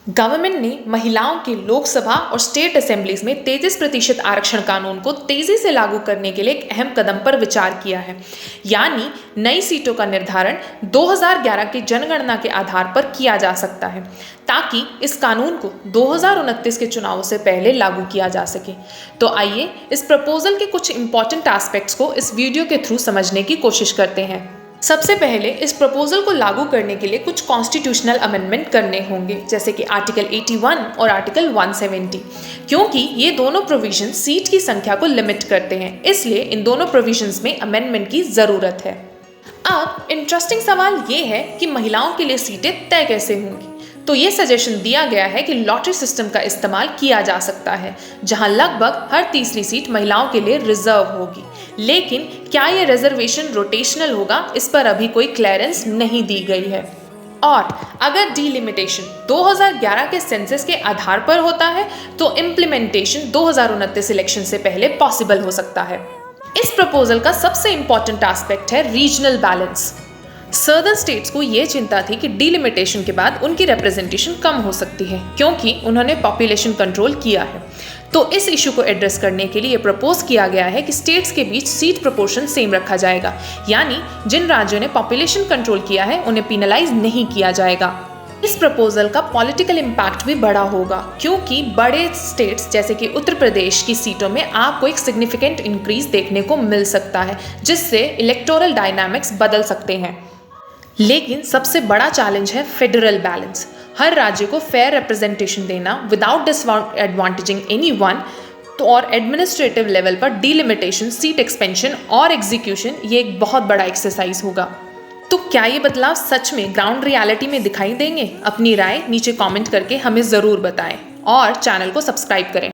Government ने महिलाओं के लोकसभा और स्टेट असेंबलीज में 33% आरक्षण कानून को तेजी से लागू करने के लिए एक अहम कदम पर विचार किया है। यानी नई सीटों का निर्धारण 2011 की जनगणना के आधार पर किया जा सकता है, ताकि इस कानून को 2029 के चुनावों से पहले लागू किया जा सके। तो आइए इस प्रपोजल के कुछ इंपॉर्टेंट एस्पेक्ट्स को इस वीडियो के थ्रू समझने की कोशिश करते हैं। सबसे पहले इस प्रपोजल को लागू करने के लिए कुछ कॉन्स्टिट्यूशनल अमेंडमेंट करने होंगे, जैसे कि आर्टिकल 81 और आर्टिकल 170, क्योंकि ये दोनों प्रोविजन सीट की संख्या को लिमिट करते हैं, इसलिए इन दोनों प्रोविजंस में अमेंडमेंट की ज़रूरत है। अब इंटरेस्टिंग सवाल ये है कि महिलाओं के लिए सीटें तय कैसे होंगी। तो ये सजेशन दिया गया है कि लॉटरी सिस्टम का इस्तेमाल किया जा सकता है, जहां लगभग हर तीसरी सीट महिलाओं के लिए रिजर्व होगी। लेकिन क्या ये रिजर्वेशन रोटेशनल होगा, इस पर अभी कोई क्लियरेंस नहीं दी गई है। और अगर डिलिमिटेशन 2011 के सेंसस के आधार पर होता है तो इम्प्लीमेंटेशन 2029 इलेक्शन से पहले पॉसिबल हो सकता है। इस प्रपोजल का सबसे इंपॉर्टेंट एस्पेक्ट है रीजनल बैलेंस। सदर्न स्टेट्स को ये चिंता थी कि डिलिमिटेशन के बाद उनकी रिप्रेजेंटेशन कम हो सकती है, क्योंकि उन्होंने पॉपुलेशन कंट्रोल किया है। तो इस इशू को एड्रेस करने के लिए प्रपोज किया गया है कि स्टेट्स के बीच सीट प्रोपोर्शन सेम रखा जाएगा, यानी जिन राज्यों ने पॉपुलेशन कंट्रोल किया है उन्हें पिनलाइज नहीं किया जाएगा। इस प्रपोजल का पॉलिटिकल इम्पैक्ट भी बड़ा होगा, क्योंकि बड़े स्टेट्स जैसे कि उत्तर प्रदेश की सीटों में आपको एक सिग्निफिकेंट इंक्रीज देखने को मिल सकता है, जिससे इलेक्टोरल डायनामिक्स बदल सकते हैं। लेकिन सबसे बड़ा चैलेंज है फेडरल बैलेंस। हर राज्य को फेयर रिप्रेजेंटेशन देना विदाउट डिसएडवांटेजिंग एनीवन। तो और एडमिनिस्ट्रेटिव लेवल पर डिलिमिटेशन, सीट एक्सपेंशन और एग्जीक्यूशन, ये एक बहुत बड़ा एक्सरसाइज होगा। तो क्या ये बदलाव सच में ग्राउंड रियलिटी में दिखाई देंगे? अपनी राय नीचे कमेंट करके हमें ज़रूर बताएं और चैनल को सब्सक्राइब करें।